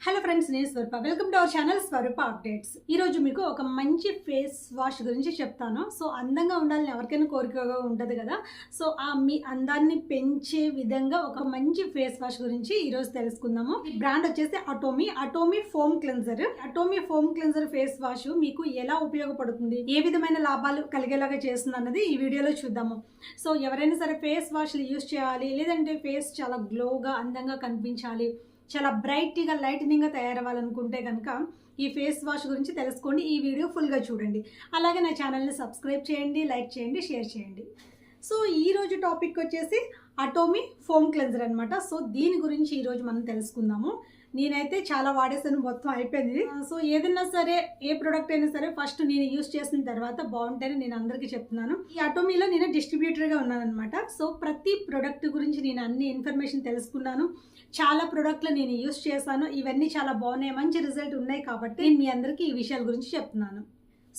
Hello friends, నేను Swaroopa. Welcome to our channel Swaroopa updates. ఈ రోజు మీకు ఒక మంచి ఫేస్ వాష్ గురించి చెప్తాను. సో అందంగా ఉండాలని ఎవరికైనా కోరికగా ఉంటుంది కదా. సో మీ అందాన్ని పెంచే విధంగా ఒక మంచి ఫేస్ వాష్ గురించి ఈ రోజు తెలుసుకుందాము. ఈ బ్రాండ్ వచ్చేసి Atomy foam cleanser. Atomy foam cleanser face wash మీకు ఎలా ఉపయోగపడుతుంది, ఏ విధమైన లాభాలు కలిగేలాగా చేస్తుంది అన్నది ఈ వీడియోలో చూద్దాము. సో ఎవరైనా సరే ఫేస్ వాష్లు యూజ్ చేయాలి, లేదంటే ఫేస్ చాలా గ్లోగా అందంగా కనిపించాలి, చాలా బ్రైట్గా లైటనింగ్గా తయారవ్వాలనుకుంటే కనుక ఈ ఫేస్ వాష్ గురించి తెలుసుకోండి. ఈ వీడియో ఫుల్గా చూడండి. అలాగే నా ఛానల్ని సబ్స్క్రైబ్ చేయండి, లైక్ చేయండి, షేర్ చేయండి. సో ఈరోజు టాపిక్ వచ్చేసి అటోమీ ఫోమ్ క్లెన్జర్ అనమాట. సో దీని గురించి ఈరోజు మనం తెలుసుకుందాము. నేనైతే చాలా వాడేసాను, మొత్తం అయిపోయింది. సో ఏదైనా సరే, ఏ ప్రోడక్ట్ అయినా సరే ఫస్ట్ నేను యూజ్ చేసిన తర్వాత బాగుంటేనే నేను అందరికీ చెప్తున్నాను. ఈ అటోమీలో నేను డిస్ట్రిబ్యూటర్గా ఉన్నాను అనమాట. సో ప్రతి ప్రోడక్ట్ గురించి నేను అన్ని ఇన్ఫర్మేషన్ తెలుసుకున్నాను. చాలా ప్రోడక్ట్లు నేను యూజ్ చేశాను. ఇవన్నీ చాలా బాగున్నాయి, మంచి రిజల్ట్ ఉన్నాయి కాబట్టి నేను మీ అందరికీ ఈ విషయాల గురించి చెప్తున్నాను.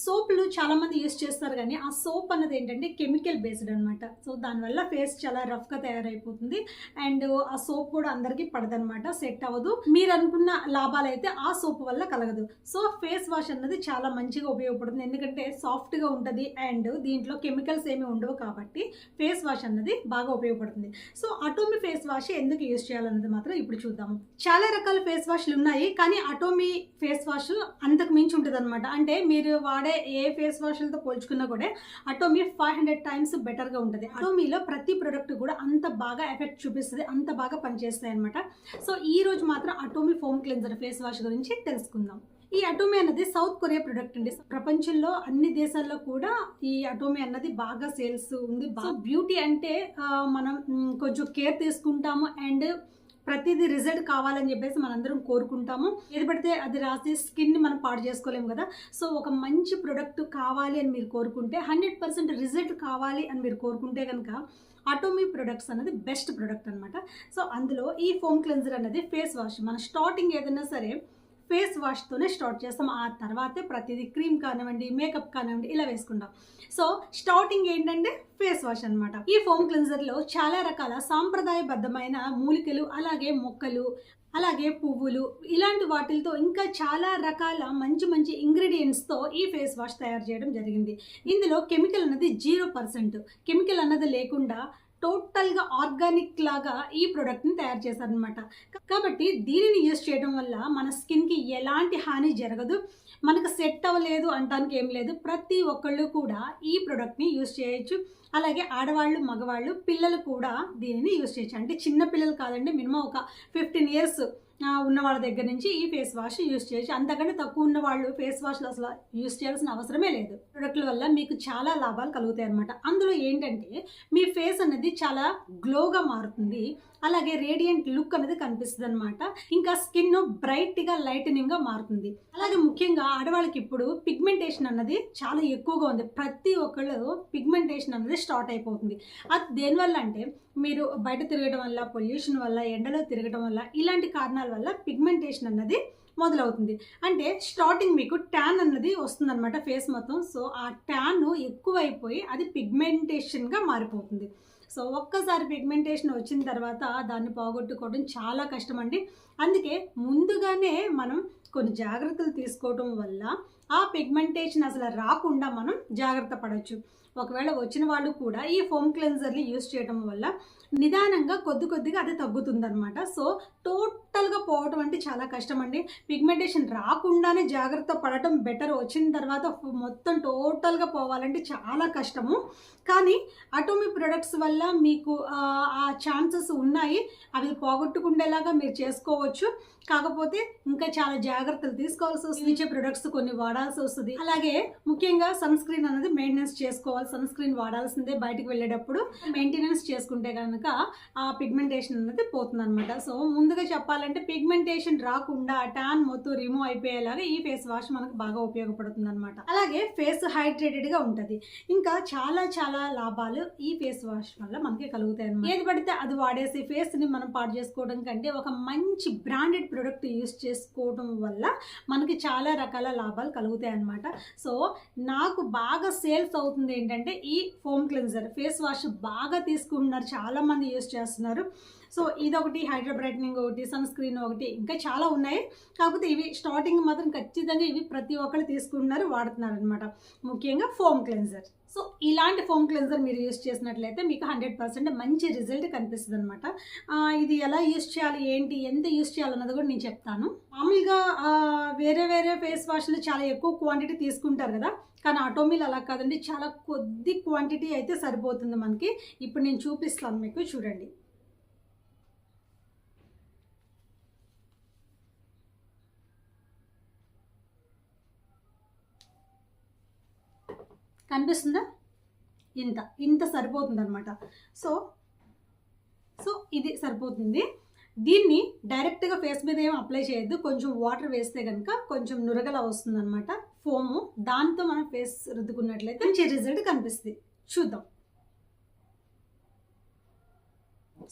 సోపులు చాలా మంది యూస్ చేస్తారు, కానీ ఆ సోప్ అన్నది ఏంటంటే కెమికల్ బేస్డ్ అనమాట. సో దానివల్ల ఫేస్ చాలా రఫ్గా తయారైపోతుంది. అండ్ ఆ సోప్ కూడా అందరికీ పడదనమాట, సెట్ అవ్వదు. మీరు అనుకున్న లాభాలు అయితే ఆ సోప్ వల్ల కలగదు. సో ఫేస్ వాష్ అన్నది చాలా మంచిగా ఉపయోగపడుతుంది, ఎందుకంటే సాఫ్ట్గా ఉంటుంది అండ్ దీంట్లో కెమికల్స్ ఏమి ఉండవు కాబట్టి ఫేస్ వాష్ అన్నది బాగా ఉపయోగపడుతుంది. సో అటోమీ ఫేస్ వాష్ ఎందుకు యూజ్ చేయాలన్నది మాత్రం ఇప్పుడు చూద్దాము. చాలా రకాల ఫేస్ వాష్లు ఉన్నాయి, కానీ అటోమీ ఫేస్ వాష్ అంతకు మించి ఉంటుంది అనమాట. అంటే మీరు ఏ ఫేస్ వాష్లతో పోల్చుకున్నా కూడా అటోమీ 500 టైమ్స్ బెటర్గా ఉంటుంది. అటోమీలో ప్రతి ప్రోడక్ట్ కూడా అంత బాగా ఎఫెక్ట్ చూపిస్తుంది, అంత బాగా పనిచేస్తాయి అనమాట. సో ఈ రోజు మాత్రం Atomy foam cleanser face wash గురించి తెలుసుకుందాం. ఈ అటోమీ అన్నది సౌత్ కొరియా ప్రొడక్ట్ అండి. ప్రపంచంలో అన్ని దేశాల్లో కూడా ఈ అటోమీ అన్నది బాగా సేల్స్ ఉంది. బ్యూటీ అంటే మనం కొంచెం కేర్ తీసుకుంటాము అండ్ ప్రతిదీ రిజల్ట్ కావాలని చెప్పేసి మనందరం కోరుకుంటాము. ఏది పడితే అది రాసి స్కిన్ని మనం పాడు చేసుకోలేము కదా. సో ఒక మంచి ప్రొడక్ట్ కావాలి అని మీరు కోరుకుంటే, 100% రిజల్ట్ కావాలి అని మీరు కోరుకుంటే కనుక అటోమీ ప్రొడక్ట్స్ అనేది బెస్ట్ ప్రొడక్ట్ అనమాట. సో అందులో ఈ ఫోమ్ క్లెన్జర్ అనేది ఫేస్ వాష్. మన స్టార్టింగ్ ఏదైనా సరే ఫేస్ వాష్తోనే స్టార్ట్ చేస్తాం, ఆ తర్వాతే ప్రతిదీ క్రీమ్ కానివ్వండి, మేకప్ కానివ్వండి ఇలా వేసుకుంటాం. సో స్టార్టింగ్ ఏంటంటే ఫేస్ వాష్ అనమాట. ఈ ఫోమ్ క్లెన్జర్లో చాలా రకాల సాంప్రదాయబద్ధమైన మూలికలు, అలాగే మొక్కలు, అలాగే పువ్వులు, ఇలాంటి వాటితో ఇంకా చాలా రకాల మంచి మంచి ఇంగ్రీడియంట్స్తో ఈ ఫేస్ వాష్ తయారు చేయడం జరిగింది. ఇందులో కెమికల్ అన్నది 0%. కెమికల్ అన్నది లేకుండా టోటల్గా ఆర్గానిక్ లాగా ఈ ప్రోడక్ట్ని తయారు చేశారనమాట. కాబట్టి దీనిని యూజ్ చేయడం వల్ల మన స్కిన్కి ఎలాంటి హాని జరగదు. మనకు సెట్ అవ్వలేదు అంటానికి ఏం లేదు. ప్రతి ఒక్కళ్ళు కూడా ఈ ప్రోడక్ట్ని యూజ్ చేయొచ్చు. అలాగే ఆడవాళ్ళు, మగవాళ్ళు, పిల్లలు కూడా దీనిని యూజ్ చేయొచ్చు. అంటే చిన్న పిల్లలు కాదండి, మినిమం ఒక 15 ఇయర్స్ ఉన్న వాళ్ళ దగ్గర నుంచి ఈ ఫేస్ వాష్ యూజ్ చేయొచ్చు. అంతకంటే తక్కువ ఉన్న వాళ్ళు ఫేస్ వాష్లు అసలు యూజ్ చేయాల్సిన అవసరమే లేదు. ప్రొడక్ట్ల వల్ల మీకు చాలా లాభాలు కలుగుతాయి అనమాట. అందులో ఏంటంటే మీ ఫేస్ అనేది చాలా గ్లోగా మారుతుంది, అలాగే రేడియంట్ లుక్ అనేది కనిపిస్తుంది అనమాట. ఇంకా స్కిన్ బ్రైట్గా లైటనింగ్గా మారుతుంది. అలాగే ముఖ్యంగా ఆడవాళ్ళకి ఇప్పుడు పిగ్మెంటేషన్ అన్నది చాలా ఎక్కువగా ఉంది. ప్రతి ఒక్కళ్ళు పిగ్మెంటేషన్ అన్నది స్టార్ట్ అయిపోతుంది. అది దేనివల్ల అంటే మీరు బయట తిరగడం వల్ల, పొల్యూషన్ వల్ల, ఎండలో తిరగడం వల్ల, ఇలాంటి కారణాల వల్ల పిగ్మెంటేషన్ అన్నది మొదలవుతుంది. అంటే స్టార్టింగ్ మీకు ట్యాన్ అన్నది వస్తుందన్నమాట ఫేస్ మొత్తం. సో ఆ ట్యాన్ ఎక్కువైపోయి అది పిగ్మెంటేషన్గా మారిపోతుంది. సో ఒక్కసారి పిగ్మెంటేషన్ వచ్చిన తర్వాత దాన్ని పోగొట్టుకోవడం చాలా కష్టం అండి. అందుకే ముందుగానే మనం కొన్ని జాగ్రత్తలు తీసుకోవడం వల్ల ఆ పిగ్మెంటేషన్ అసలు రాకుండా మనం జాగ్రత్త పడవచ్చు. ఒకవేళ వచ్చిన వాళ్ళు కూడా ఈ ఫోమ్ క్లెన్జర్ని యూజ్ చేయడం వల్ల నిదానంగా కొద్దిగా అది తగ్గుతుందనమాట. సో టోటల్గా పోవటం అంటే చాలా కష్టం అండి. పిగ్మెంటేషన్ రాకుండానే జాగ్రత్త పడటం బెటర్. వచ్చిన తర్వాత మొత్తం టోటల్గా పోవాలంటే చాలా కష్టము. కానీ అటోమీ ప్రొడక్ట్స్ వల్ల మీకు ఆ ఛాన్సెస్ ఉన్నాయి, అవి పోగొట్టుకుండేలాగా మీరు చేసుకోవచ్చు. కాకపోతే ఇంకా చాలా జాగ్రత్తలు తీసుకోవాల్సి వస్తుంది. ఇచ్చే ప్రొడక్ట్స్ కొన్ని వాడాల్సి వస్తుంది. అలాగే ముఖ్యంగా సన్ స్క్రీన్ అనేది మెయింటెనెన్స్ చేసుకోవాలి. సన్ స్క్రీన్ వాడాల్సిందే బయటకు వెళ్ళేటప్పుడు. మెయింటెనెన్స్ చేసుకుంటే కనుక ఆ పిగ్మెంటేషన్ అనేది పోతుంది అనమాట. సో ముందుగా చెప్పాలంటే పిగ్మెంటేషన్ రాకుండా ట్యాన్ మొత్తం రిమూవ్ అయిపోయేలాగా ఈ ఫేస్ వాష్ మనకు బాగా ఉపయోగపడుతుంది అనమాట. అలాగే ఫేస్ హైడ్రేటెడ్గా ఉంటుంది. ఇంకా చాలా చాలా లాభాలు ఈ ఫేస్ వాష్ వల్ల మనకి కలుగుతాయి అనమాట. ఏది పడితే అది వాడేసి ఫేస్ని మనం పాడు చేసుకోవడం కంటే ఒక మంచి బ్రాండెడ్ ప్రొడక్ట్ యూస్ చేసుకోవడం వల్ల మనకి చాలా రకాల లాభాలు కలుగుతాయి అన్నమాట. సో నాకు బాగా సేల్స్ అవుతుంది ఏంటంటే ఈ ఫోమ్ క్లెన్జర్ ఫేస్ వాష్ బాగా తీసుకుంటున్నారు, చాలా మంది యూస్ చేస్తున్నారు. సో ఇదొకటి, హైడ్రా బ్రైట్నింగ్ ఒకటి, సన్ స్క్రీన్ ఒకటి, ఇంకా చాలా ఉన్నాయి. కాకపోతే ఇవి స్టార్టింగ్ మాత్రం ఖచ్చితంగా ఇవి ప్రతి ఒక్కరు తీసుకుంటున్నారు, వాడుతున్నారు అనమాట. ముఖ్యంగా ఫోమ్ క్లెన్జర్. సో ఇలాంటి ఫోమ్ క్లెన్జర్ మీరు యూస్ చేసినట్లయితే మీకు 100% మంచి రిజల్ట్ కనిపిస్తుంది అనమాట. ఇది ఎలా యూస్ చేయాలి, ఏంటి, ఎంత యూస్ చేయాలన్నది కూడా నేను చెప్తాను. మామూలుగా వేరే వేరే ఫేస్ వాష్లు చాలా ఎక్కువ క్వాంటిటీ తీసుకుంటారు కదా, కానీ అటోమీల్ అలా కాదండి, చాలా కొద్ది క్వాంటిటీ అయితే సరిపోతుంది మనకి. ఇప్పుడు నేను చూపిస్తాను మీకు, చూడండి. కనిపిస్తుందా? ఇంత సరిపోతుంది అనమాట. సో ఇది సరిపోతుంది. దీన్ని డైరెక్ట్గా ఫేస్ మీద ఏం అప్లై చేయొద్దు. కొంచెం వాటర్ వేస్తే కనుక కొంచెం నురగలా వస్తుంది అనమాట ఫోము. దాంతో మనం ఫేస్ రుద్దుకున్నట్లయితే మంచి రిజల్ట్ కనిపిస్తుంది. చూద్దాం.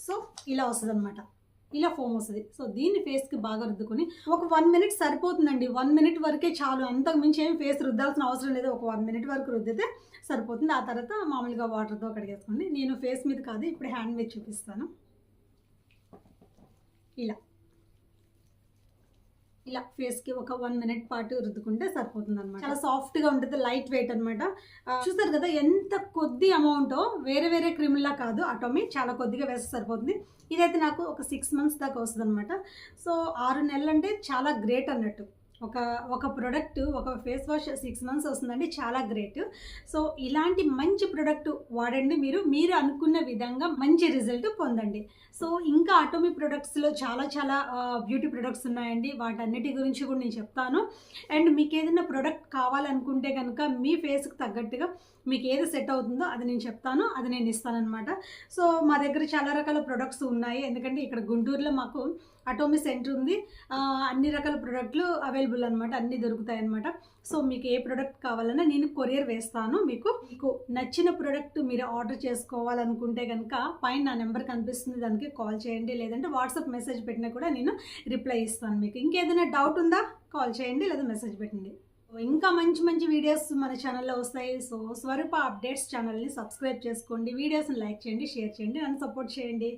సో ఇలా వస్తుంది అనమాట, ఇలా ఫోమ్ వస్తుంది. సో దీన్ని ఫేస్కి బాగా రుద్దుకొని ఒక 1 మినిట్ సరిపోతుందండి. 1 మినిట్ వరకే చాలు, అంతకు మించి ఏం ఫేస్ రుద్దాల్సిన అవసరం లేదు. ఒక 1 మినిట్ వరకు రుద్దితే సరిపోతుంది. ఆ తర్వాత మామూలుగా వాటర్తో కడిగేసుకోండి. నేను ఫేస్ మీద కాదు, ఇప్పుడు హ్యాండ్ మీద చూపిస్తాను. ఇలా ఫేస్కి ఒక 1 మినిట్ పాటు రుద్దుకుంటే సరిపోతుంది అనమాట. చాలా సాఫ్ట్గా ఉంటుంది, లైట్ వెయిట్ అనమాట. చూసారు కదా ఎంత కొద్ది అమౌంటో. వేరే వేరే క్రీముల్లా కాదు, అటోమీ చాలా కొద్దిగా వేస్తే సరిపోతుంది. ఇదైతే నాకు ఒక 6 మంత్స్ దాకా వస్తుంది అనమాట. సో 6 నెలలు అంటే చాలా గ్రేట్ అన్నట్టు. ఒక ప్రోడక్ట్, ఒక ఫేస్ వాష్ 6 మంత్స్ వస్తుందండి, చాలా గ్రేట్. సో ఇలాంటి మంచి ప్రోడక్ట్ వాడండి. మీరు అనుకున్న విధంగా మంచి రిజల్ట్ పొందండి. సో ఇంకా అటోమీ ప్రొడక్ట్స్లో చాలా బ్యూటీ ప్రొడక్ట్స్ ఉన్నాయండి. వాటన్నిటి గురించి కూడా నేను చెప్తాను. అండ్ మీకు ఏదైనా ప్రోడక్ట్ కావాలనుకుంటే కనుక మీ ఫేస్కి తగ్గట్టుగా మీకు ఏది సెట్ అవుతుందో అది నేను చెప్తాను, అది నేను ఇస్తానన్నమాట. సో మా దగ్గర చాలా రకాల ప్రొడక్ట్స్ ఉన్నాయి, ఎందుకంటే ఇక్కడ గుంటూరులో మాకు అటోమీ సెంటర్ ఉంది. అన్ని రకాల ప్రోడక్ట్లు అవైలబుల్ అనమాట, అన్నీ దొరుకుతాయి అనమాట. సో మీకు ఏ ప్రోడక్ట్ కావాలన్నా నేను కొరియర్ వేస్తాను. మీకు నచ్చిన ప్రోడక్ట్ మీరు ఆర్డర్ చేసుకోవాలనుకుంటే కనుక పైన నా నెంబర్ కనిపిస్తుంది, దానికి కాల్ చేయండి. లేదంటే వాట్సాప్ మెసేజ్ పెట్టినా కూడా నేను రిప్లై ఇస్తాను. మీకు ఇంకేదైనా డౌట్ ఉందా, కాల్ చేయండి లేదా మెసేజ్ పెట్టండి. ఇంకా మంచి వీడియోస్ మన ఛానల్లో వస్తాయి. సో స్వరూప అప్డేట్స్ ఛానల్ని సబ్స్క్రైబ్ చేసుకోండి, వీడియోస్ని లైక్ చేయండి, షేర్ చేయండి, నన్ను సపోర్ట్ చేయండి.